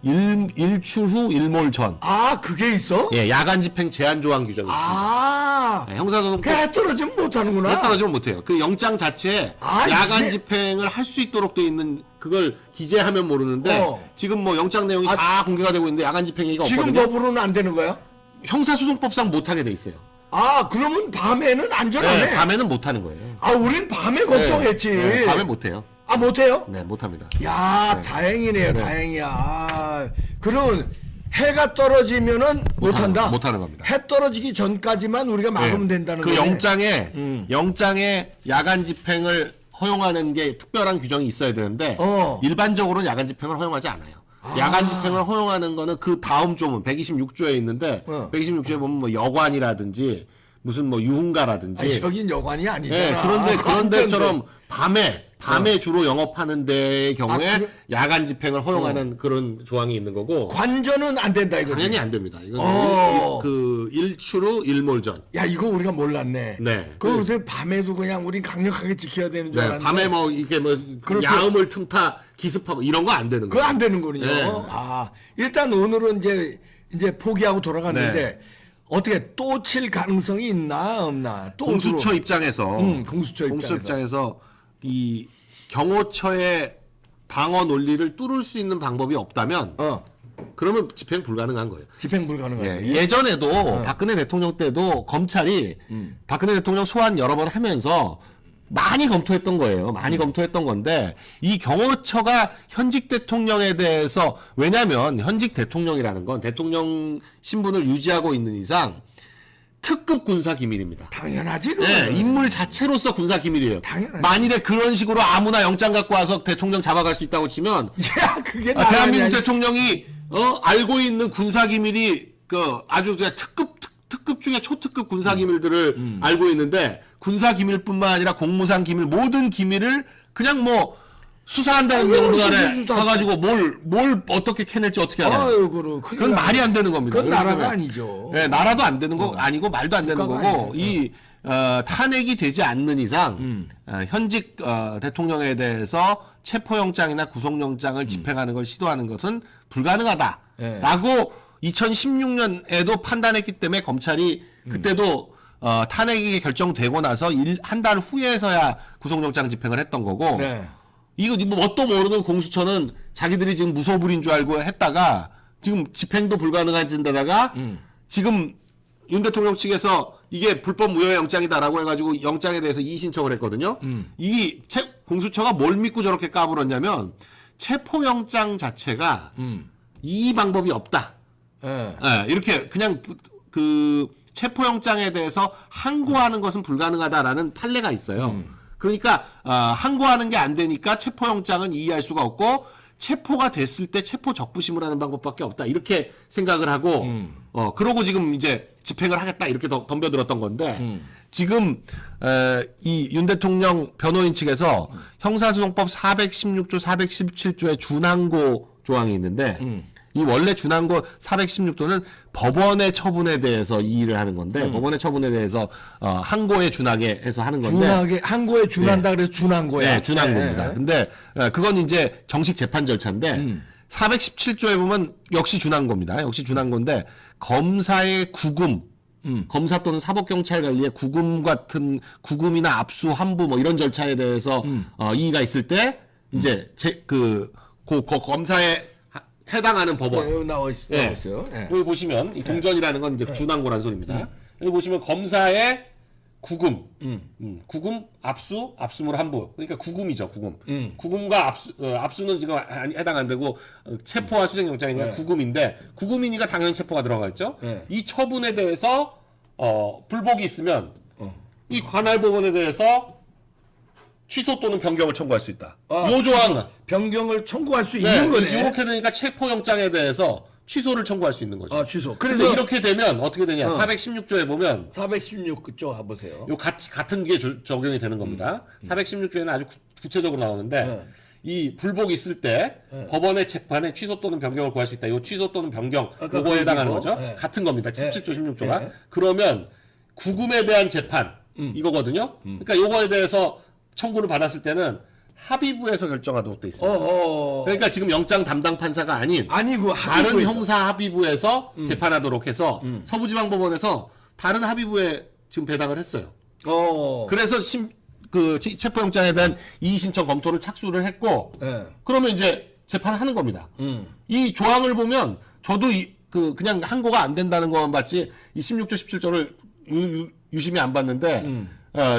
일출 후 일몰 전. 아, 그게 있어? 예, 야간 집행 제한 조항 규정이 있습니다. 아, 예, 형사소송법 그 해 떨어지면 못하는구나. 해 떨어지면 못해요. 그 영장 자체에 아, 야간 이게- 집행을 할 수 있도록 돼 있는 그걸 기재하면 모르는데 지금 뭐 영장 내용이 다 공개가 되고 있는데 야간 집행 얘기가 지금 없거든요. 법으로는 안 되는 거야? 형사소송법상 못하게 돼 있어요. 아, 그러면 밤에는 안전하네. 네, 밤에는 못하는 거예요. 아, 우린 밤에 걱정했지. 네, 밤에 못해요. 아, 못해요? 네, 못합니다. 야, 다행이네요, 다행이야. 아, 그러면 해가 떨어지면은 못한다? 못하는 겁니다. 해 떨어지기 전까지만 우리가 막으면 네. 된다는 그 거네. 영장에 야간 집행을 허용하는 게 특별한 규정이 있어야 되는데 일반적으로는 야간 집행을 허용하지 않아요. 야간 집행을 허용하는 거는 그 다음 조문 126조에 있는데 126조에 보면 뭐 여관이라든지 무슨 뭐 유흥가라든지 아니, 여긴 여관이 아니잖아. 예, 그런데 그런 광장인데. 데처럼 밤에 주로 영업하는 데의 경우에 야간 집행을 허용하는 그런 조항이 있는 거고 관전은 안 된다 이거지. 당연히 안 됩니다. 이건 그 일출 후 일몰 전. 야, 이거 우리가 몰랐네. 네. 그거 밤에도 그냥 우리 강력하게 지켜야 되는 줄 네, 알았는데. 밤에 뭐 이렇게 뭐 그렇게- 야음을 틈타 기습하고 이런 거 안 되는 그거 거예요. 안 되는군요. 네. 아, 일단 오늘은 이제 포기하고 돌아갔는데 네. 어떻게 또 칠 가능성이 있나 없나? 또 공수처 옷으로. 입장에서 공수처 입장에서 이 경호처의 방어 논리를 뚫을 수 있는 방법이 없다면 그러면 집행 불가능한 거예요. 집행 불가능하지. 예전에도 박근혜 대통령 때도 검찰이 박근혜 대통령 소환 여러 번 하면서 많이 검토했던 거예요. 많이 검토했던 건데 이 경호처가 현직 대통령에 대해서 왜냐하면 현직 대통령이라는 건 대통령 신분을 유지하고 있는 이상 특급 군사 기밀입니다. 당연하지. 네, 인물 자체로서 군사 기밀이에요. 당연하지. 만일에 그런 식으로 아무나 영장 갖고 와서 대통령 잡아갈 수 있다고 치면 야, 그게 대한민국 나라냐, 대통령이 알고 있는 군사 기밀이 그 아주 그냥 특급 중에 초특급 군사 기밀들을 알고 있는데 군사 기밀뿐만 아니라 공무상 기밀 모든 기밀을 그냥 뭐 수사한다는 명분 아래 가가지고 뭘 어떻게 캐낼지 어떻게 알아요? 아유, 그건 말이 안 되는 겁니다. 그건 나라가 때문에. 아니죠. 네, 나라도 안 되는 거 아니고 말도 안 되는 국가가 거고 이 탄핵이 되지 않는 이상 현직 대통령에 대해서 체포영장이나 구속영장을 집행하는 걸 시도하는 것은 불가능하다라고 2016년에도 판단했기 때문에 검찰이 그때도 탄핵이 결정되고 나서 한 달 후에서야 구속영장 집행을 했던 거고 네. 이거 뭐 뭣도 모르는 공수처는 자기들이 지금 무소불위인 줄 알고 했다가 지금 집행도 불가능해진데다가 지금 윤 대통령 측에서 이게 불법 무효 영장이다라고 해가지고 영장에 대해서 이의 신청을 했거든요. 이 공수처가 뭘 믿고 저렇게 까불었냐면 체포영장 자체가 이의 방법이 없다. 예, 이렇게 그냥 그 체포영장에 대해서 항고하는 것은 불가능하다라는 판례가 있어요. 그러니까 항고하는 게 안 되니까 체포영장은 이의할 수가 없고 체포가 됐을 때 체포 적부심을 하는 방법밖에 없다 이렇게 생각을 하고 그러고 지금 이제 집행을 하겠다 이렇게 덤벼들었던 건데 지금 이 윤 대통령 변호인 측에서 형사소송법 416조 417조의 준항고 조항이 있는데 이 원래 준항고 416조는 법원의 처분에 대해서 이의를 하는 건데 법원의 처분에 대해서 항고에 준하게 해서 하는 건데 항고에 준한다 그래서 준항고야. 네, 준항고입니다. 근데 그건 이제 정식 재판 절차인데 417조에 보면 역시 준항고입니다. 역시 준항고인데 검사의 구금 검사 또는 사법경찰 관리의 구금 같은 구금이나 압수, 환부 뭐 이런 절차에 대해서 이의가 있을 때 이제 검사에 해당하는 법원. 네, 나와 있어요. 네. 여기 보시면 이 동전이라는 건 이제 준항고라는 소리입니다. 여기 보시면 검사의 구금, 구금, 압수, 압수물 환부. 그러니까 구금이죠, 구금. 구금과 압수는 지금 해당 안 되고 체포와 수색영장이니까 구금인데 구금이니까 당연히 체포가 들어가 있죠. 이 처분에 대해서 불복이 있으면 이 관할 법원에 대해서 취소 또는 변경을 청구할 수 있다. 요 조항은 변경을 청구할 수 있는 거네. 이렇게 되니까 체포영장에 대해서 취소를 청구할 수 있는 거죠. 아, 취소. 그래서 이렇게 되면 어떻게 되냐? 416조에 보면 416 그쪽 해보세요. 요 같은 게 적용이 되는 겁니다. 416조에는 아주 구체적으로 나오는데 이 불복이 있을 때 법원의 재판에 취소 또는 변경을 구할 수 있다. 요 취소 또는 변경 요거에 해당하는 거죠. 같은 겁니다. 17조 16조가. 그러면 구금에 대한 재판 이거거든요. 그러니까 요거에 대해서 청구를 받았을 때는 합의부에서 결정하도록 돼 있어요. 그러니까 지금 영장 담당 판사가 아닌 아니고 다른 합의부에서. 형사 합의부에서 재판하도록 해서 서부지방법원에서 다른 합의부에 지금 배당을 했어요. 그래서 체포영장에 대한 이의 신청 검토를 착수를 했고, 예. 그러면 이제 재판하는 겁니다. 이 조항을 보면 저도 그냥 항고가 안 된다는 것만 봤지 이 16조 17조를 유심히 안 봤는데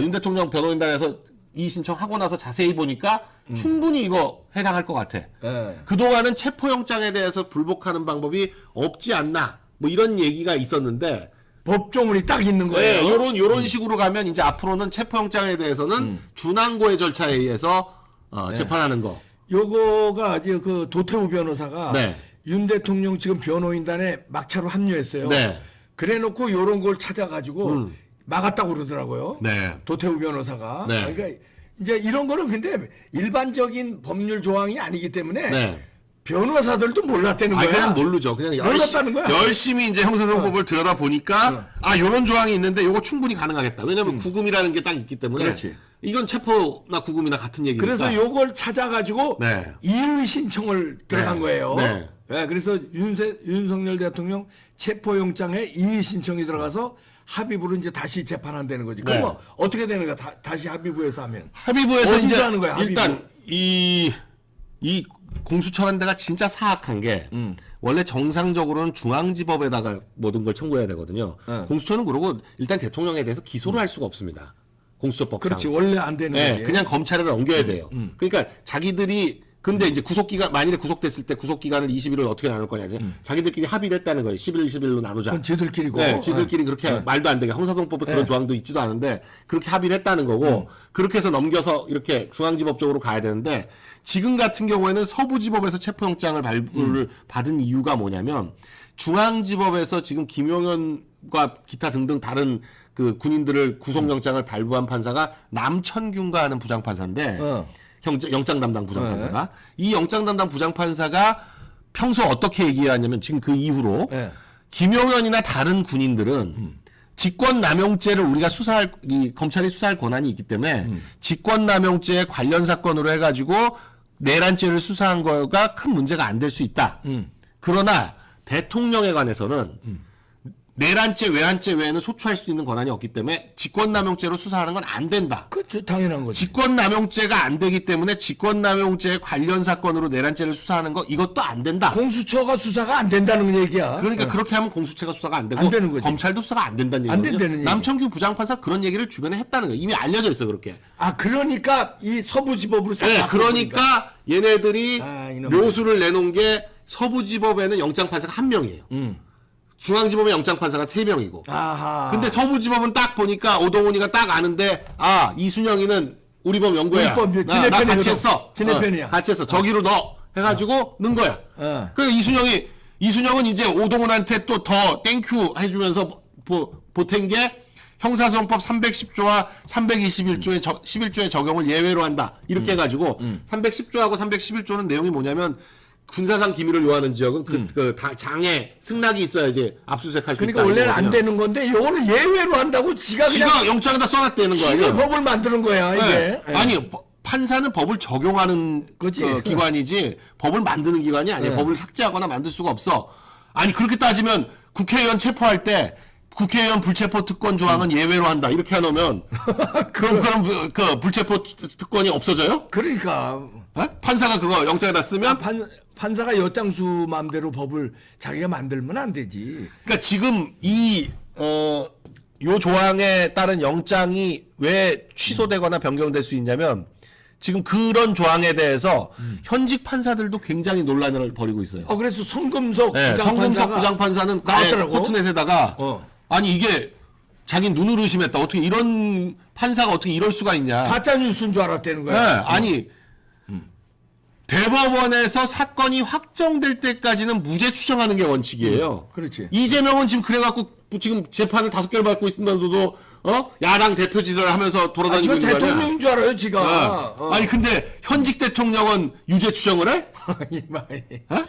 윤 대통령 변호인단에서 이의 신청하고 나서 자세히 보니까 충분히 이거 해당할 것 같아. 예. 그동안은 체포영장에 대해서 불복하는 방법이 없지 않나 뭐 이런 얘기가 있었는데 법조문이 딱 있는 거예요. 네, 요런 식으로 가면 이제 앞으로는 체포영장에 대해서는 준항고의 절차에 의해서 재판하는 거. 요거가 이제 그 도태우 변호사가 네. 윤 대통령 지금 변호인단에 막차로 합류했어요. 네. 그래놓고 요런 걸 찾아가지고 막았다고 그러더라고요. 네. 도태우 변호사가. 네. 그러니까 이제 이런 거는 근데 일반적인 법률 조항이 아니기 때문에 네. 변호사들도 몰랐다는 거야. 그냥 모르죠. 그냥 몰랐다는 거야. 열심히 이제 형사소송법을 들여다 보니까 요런 조항이 있는데 요거 충분히 가능하겠다. 왜냐면 구금이라는 게 딱 있기 때문에. 그렇지. 이건 체포나 구금이나 같은 얘기니까. 그래서 요걸 찾아가지고 네. 이의 신청을 들어간 네. 거예요. 네. 네, 그래서 윤석열 대통령 체포영장에 이의 신청이 들어가서 합의부로 이제 다시 재판한다는 거지. 그럼 네. 뭐 어떻게 되는 거야? 다시 합의부에서 하면 합의부에서 어디서 이제 하는 거야, 합의부? 일단 이 공수처라는 데가 진짜 사악한 게 원래 정상적으로는 중앙지법에다가 모든 걸 청구해야 되거든요. 공수처는 그러고 일단 대통령에 대해서 기소를 할 수가 없습니다. 공수처법상. 그렇지. 원래 안 되는 네, 거지. 그냥 검찰에다 넘겨야 돼요. 그러니까 자기들이 근데 이제 만일에 구속됐을 때 구속기간을 20일을 어떻게 나눌 거냐. 자기들끼리 합의를 했다는 거예요. 11일, 11일로 나누자. 그건 지들끼리고. 네, 지들끼리 그렇게 말도 안 되게 형사소송법에 그런 조항도 있지도 않은데 그렇게 합의를 했다는 거고 그렇게 해서 넘겨서 이렇게 중앙지법 쪽으로 가야 되는데 지금 같은 경우에는 서부지법에서 체포영장을 발부를 받은 이유가 뭐냐면 중앙지법에서 지금 김용현과 기타 등등 다른 그 군인들을 구속영장을 발부한 판사가 남천균가 하는 부장판사인데 영장 담당 부장판사가 이 영장 담당 부장판사가 평소 어떻게 얘기하냐면 지금 그 이후로 김용현이나 다른 군인들은 직권남용죄를 우리가 검찰이 수사할 권한이 있기 때문에 직권남용죄 관련 사건으로 해가지고 내란죄를 수사한 거가 큰 문제가 안 될 수 있다. 그러나 대통령에 관해서는 내란죄, 외환죄 외에는 소추할 수 있는 권한이 없기 때문에 직권남용죄로 수사하는 건 안 된다. 그렇죠. 당연한 거지. 직권남용죄가 안 되기 때문에 직권남용죄 관련 사건으로 내란죄를 수사하는 거 이것도 안 된다. 공수처가 수사가 안 된다는 얘기야. 그러니까 그렇게 하면 공수처가 수사가 안 되고 안 되는 거지. 검찰도 수사가 안 된다는 안 얘기거든요. 된다는 얘기. 남천균 부장판사 그런 얘기를 주변에 했다는 거예요. 이미 알려져 있어 그렇게. 그러니까 이 서부지법으로 싹 네, 바꿔버리니까. 그러니까 얘네들이 이놈들. 묘수를 내놓은 게 서부지법에는 영장판사가 1명이에요. 중앙지법에 영장판사가 3명이고. 아하. 근데 서부지법은 딱 보니까 오동훈이가 딱 아는데 이순영이는 우리 법 연구야. 우리 법, 나 지네 같이 편이거든. 했어. 지네 편이야. 같이 했어. 저기로 넣어. 해가지고 넣은 거야. 그래서 이순영은 이제 오동훈한테 또 더 땡큐 해주면서 보탠 게 형사소송법 310조와 321조의 11조의 적용을 예외로 한다. 이렇게 해가지고 310조하고 311조는 내용이 뭐냐면 군사상 기밀을 요하는 지역은 장에 승낙이 있어야지 압수수색할 수 있다. 그러니까 원래는 안 되는 건데 이거를 예외로 한다고 지가 그냥 영장에다 써놨다는 지가 거예요. 법을 만드는 거야 이게. 네. 아니 판사는 법을 적용하는 그치. 기관이지 법을 만드는 기관이 아니에요. 법을 삭제하거나 만들 수가 없어. 아니 그렇게 따지면 국회의원 체포할 때 국회의원 불체포 특권 조항은 예외로 한다. 이렇게 해놓으면 그럼 그 불체포 특권이 없어져요? 그러니까 판사가 그거 영장에다 쓰면 판사가 엿장수 마음대로 법을 자기가 만들면 안 되지. 그러니까 지금 요 조항에 따른 영장이 왜 취소되거나 변경될 수 있냐면 지금 그런 조항에 대해서 현직 판사들도 굉장히 논란을 벌이고 있어요. 그래서 성금석 성금석 부장판사는 나왔더라고. 코트넷에다가 아니 이게 자기 눈을 의심했다. 어떻게 이런 판사가 어떻게 이럴 수가 있냐. 가짜 뉴스인 줄 알았다는 네, 거야. 아니 대법원에서 사건이 확정될 때까지는 무죄 추정하는 게 원칙이에요. 그렇지. 이재명은 지금 그래갖고 지금 재판을 5개를 받고 있으면서도 야당 대표 지사를 하면서 돌아다니고 있는 거 아니야? 대통령인 줄 알아요, 지가. 아니 근데 현직 대통령은 유죄 추정을 해?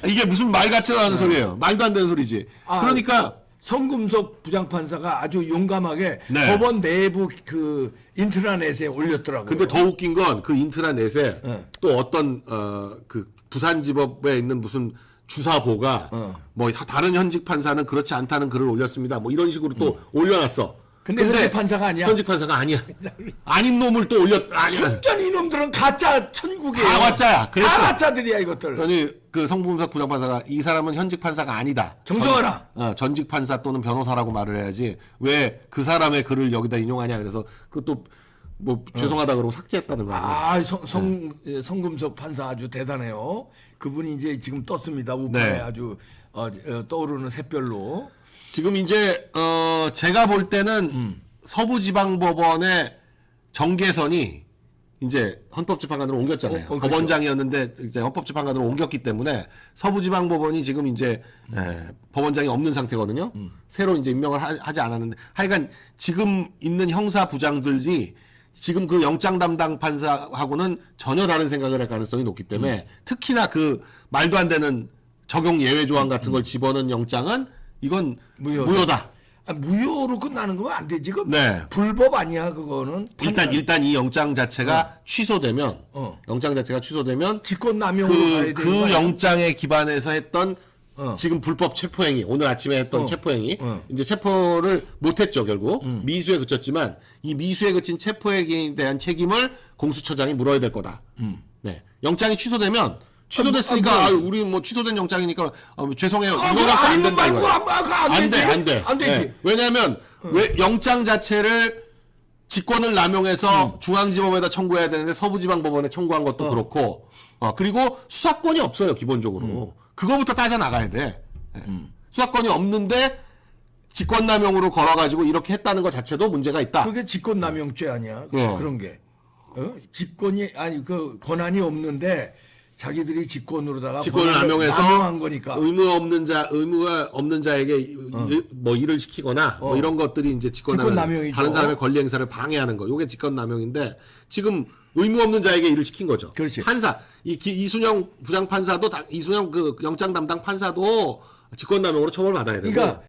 이게 무슨 말 같지도 않은 소리예요. 말도 안 되는 소리지. 그러니까 성금석 부장판사가 아주 용감하게 네. 법원 내부 그 인트라넷에 올렸더라고요. 근데 더 웃긴 건 그 인트라넷에 네. 또 어떤 그 부산지법에 있는 무슨 주사보가 뭐 다른 현직 판사는 그렇지 않다는 글을 올렸습니다. 뭐 이런 식으로 또 올려놨어. 근데 현직 판사가 아니야. 현직 판사가 아니야. 아닌 놈을 또 아니야. 완전 이놈들은 가짜 천국이에요. 다 가짜야. 그랬어. 다 가짜들이야 이것들. 그러니 그 성범석 부장판사가 이 사람은 현직 판사가 아니다. 정정하라. 전직 판사 또는 변호사라고 말을 해야지 왜 그 사람의 글을 여기다 인용하냐. 그래서 그것도 뭐 죄송하다 그러고 삭제했다는 거예요. 아, 성금석 판사 아주 대단해요. 그분이 이제 지금 떴습니다. 우파에 네. 아주 떠오르는 샛별로. 지금 이제 제가 볼 때는 서부지방법원의 정계선이 이제 헌법재판관으로 옮겼잖아요. 그렇죠. 법원장이었는데 이제 헌법재판관으로 옮겼기 때문에 서부지방법원이 지금 이제 법원장이 없는 상태거든요. 새로 이제 임명을 하지 않았는데 하여간 지금 있는 형사 부장들이 지금 그 영장 담당 판사하고는 전혀 다른 생각을 할 가능성이 높기 때문에 특히나 그 말도 안 되는 적용 예외 조항 같은 걸 집어넣은 영장은 이건 무효다. 아, 무효로 끝나는 거면 안 되지. 그 네. 불법 아니야 그거는. 일단 이 영장 자체가 취소되면 영장 자체가 취소되면 직권남용으로 가야 되는 그 거야. 영장에 기반해서 했던 지금 불법 체포행위 오늘 아침에 했던 체포행위 이제 체포를 못했죠 결국 미수에 그쳤지만 이 미수에 그친 체포행위에 대한 책임을 공수처장이 물어야 될 거다. 네. 영장이 취소되면 취소됐으니까 우리 뭐 취소된 영장이니까 죄송해요 이거밖에 안 된다 이거예요. 안 돼. 안 되지. 네. 왜냐하면 왜 영장 자체를 직권을 남용해서 중앙지법에다 청구해야 되는데 서부지방법원에 청구한 것도 그렇고 그리고 수사권이 없어요 기본적으로. 그거부터 따져 나가야 돼. 수사권이 없는데 직권남용으로 걸어가지고 이렇게 했다는 것 자체도 문제가 있다. 그게 직권남용죄 아니야. 그런 게. 직권이 아니 그 권한이 없는데 자기들이 직권으로다가 직권을 남용해서 남용한 거니까. 의무가 없는 자에게 뭐 일을 시키거나 뭐 이런 것들이 이제 직권남용. 직권남용이죠. 다른 사람의 권리 행사를 방해하는 거. 요게 직권남용인데 지금 의무 없는 자에게 일을 시킨 거죠. 그렇지. 판사 이순영 부장판사도 이순영 그 영장 담당 판사도 직권남용으로 처벌받아야 되고. 그러니까